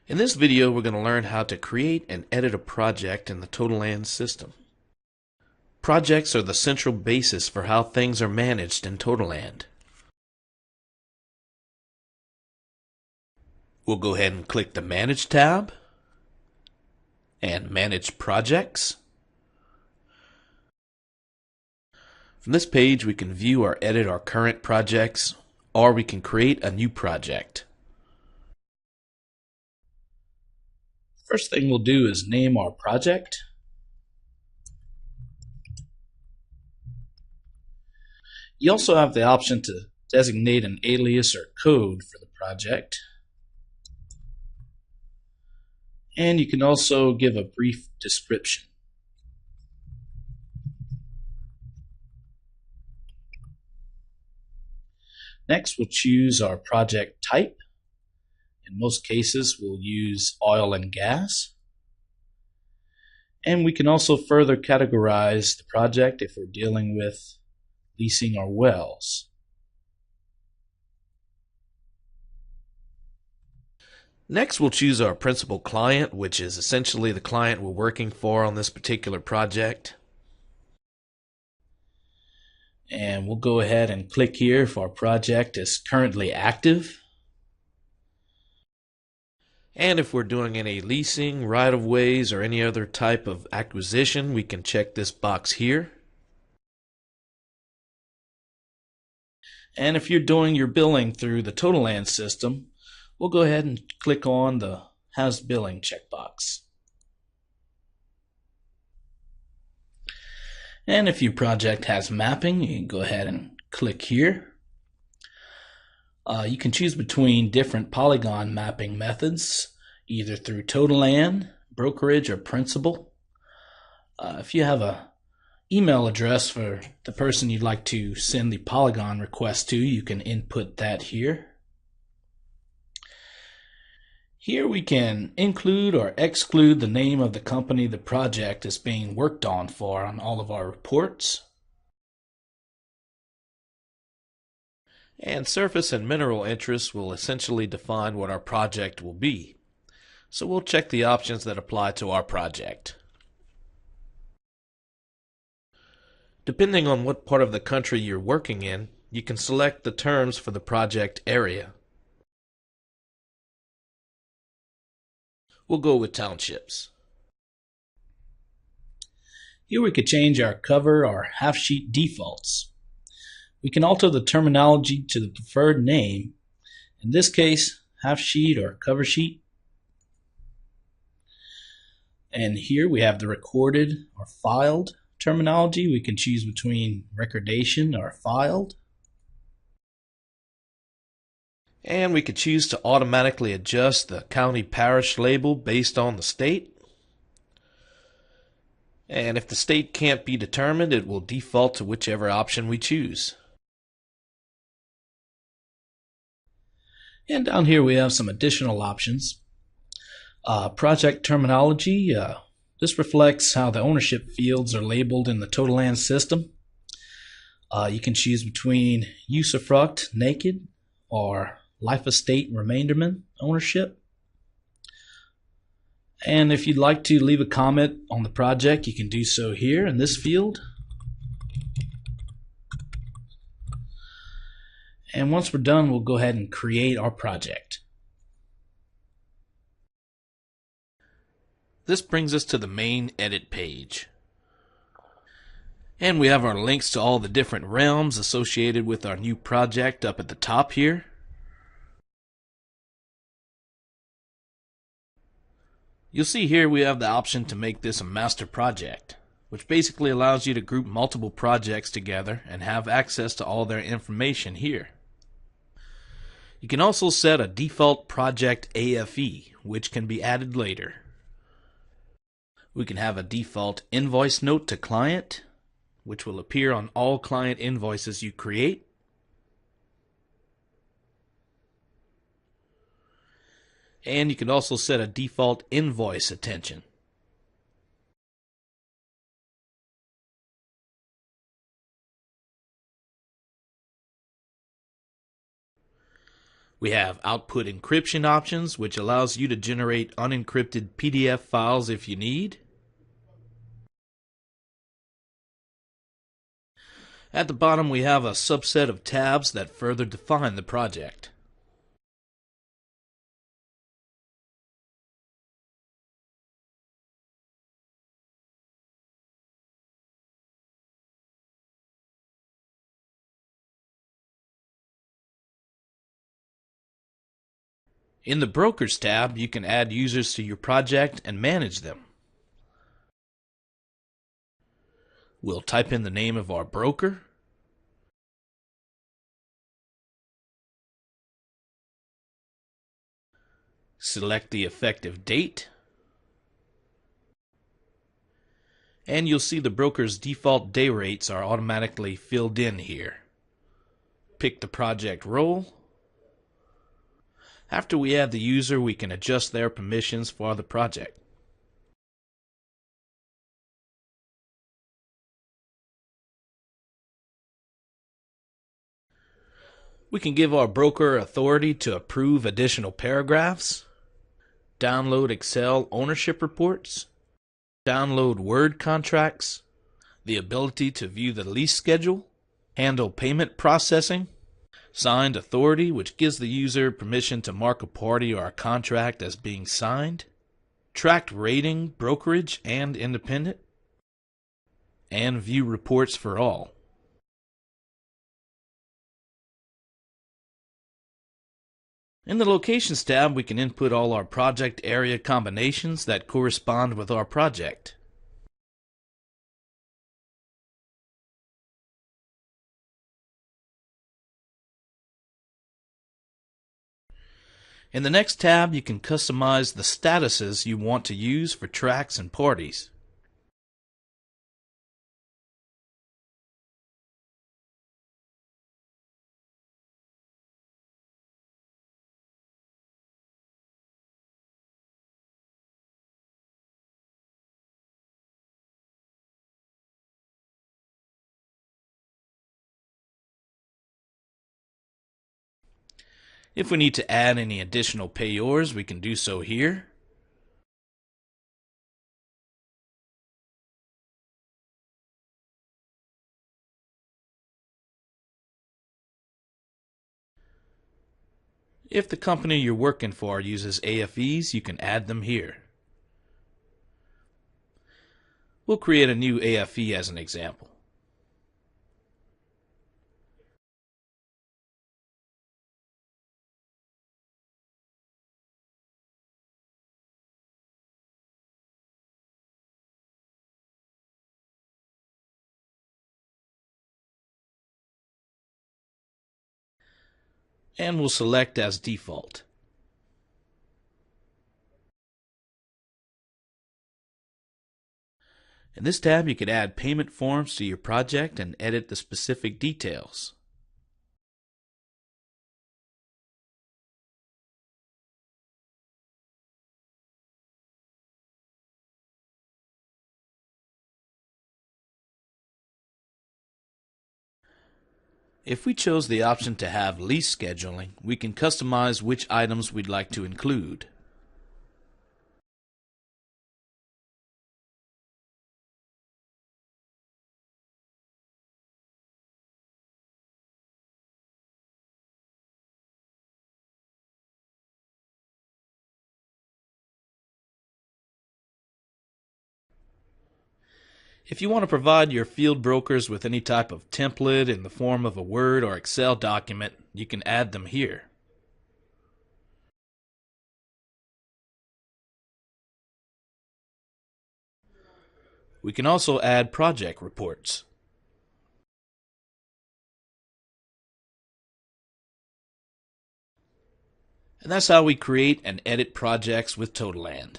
In this video, we're going to learn how to create and edit a project in the TotaLand system. Projects are the central basis for how things are managed in TotaLand. We'll go ahead and click the Manage tab and Manage Projects. From this page, we can view or edit our current projects, or we can create a new project. First thing we'll do is name our project. You also have the option to designate an alias or code for the project. And you can also give a brief description. Next, we'll choose our project type. In most cases, we'll use oil and gas. And we can also further categorize the project if we're dealing with leasing our wells. Next, we'll choose our principal client, which is essentially the client we're working for on this particular project. And we'll go ahead and click here if our project is currently active. And if we're doing any leasing, right-of-ways, or any other type of acquisition, we can check this box here. And if you're doing your billing through the TotaLand system, we'll go ahead and click on the How's Billing checkbox. And if your project has mapping, you can go ahead and click here. You can choose between different polygon mapping methods, either through TotaLand, brokerage, or principal. If you have a email address for the person you'd like to send the polygon request to, you can input that here. Here we can include or exclude the name of the company the project is being worked on for on all of our reports. And surface and mineral interests will essentially define what our project will be. So we'll check the options that apply to our project. Depending on what part of the country you're working in, you can select the terms for the project area. We'll go with townships. Here we could change our cover or half sheet defaults. We can alter the terminology to the preferred name. In this case, half sheet or cover sheet. And here we have the recorded or filed terminology. We can choose between recordation or filed. And we could choose to automatically adjust the county parish label based on the state. And if the state can't be determined, it will default to whichever option we choose. And down here we have some additional options. Project terminology. This reflects how the ownership fields are labeled in the TotaLand system. You can choose between usufruct, naked, or life estate remainderment ownership. And if you'd like to leave a comment on the project, you can do so here in this field. And once we're done, we'll go ahead and create our project. This brings us to the main edit page. And we have our links to all the different realms associated with our new project up at the top here. You'll see here we have the option to make this a master project, which basically allows you to group multiple projects together and have access to all their information here. You can also set a default project AFE, which can be added later. We can have a default invoice note to client, which will appear on all client invoices you create. And you can also set a default invoice attention. We have output encryption options, which allows you to generate unencrypted PDF files if you need. At the bottom, we have a subset of tabs that further define the project. In the Brokers tab, you can add users to your project and manage them. We'll type in the name of our broker. Select the effective date. And you'll see the broker's default day rates are automatically filled in here. Pick the project role. After we add the user, we can adjust their permissions for the project. We can give our broker authority to approve additional paragraphs, download Excel ownership reports, download Word contracts, the ability to view the lease schedule, handle payment processing, signed authority, which gives the user permission to mark a party or a contract as being signed, tracked rating, brokerage, and independent, and view reports for all. In the Locations tab, we can input all our project area combinations that correspond with our project. In the next tab, you can customize the statuses you want to use for tracks and parties. If we need to add any additional payors, we can do so here. If the company you're working for uses AFEs, you can add them here. We'll create a new AFE as an example. And we'll select as default. In this tab, you can add payment forms to your project and edit the specific details. If we chose the option to have lease scheduling, we can customize which items we'd like to include. If you want to provide your field brokers with any type of template in the form of a Word or Excel document, you can add them here. We can also add project reports. And that's how we create and edit projects with TotaLand.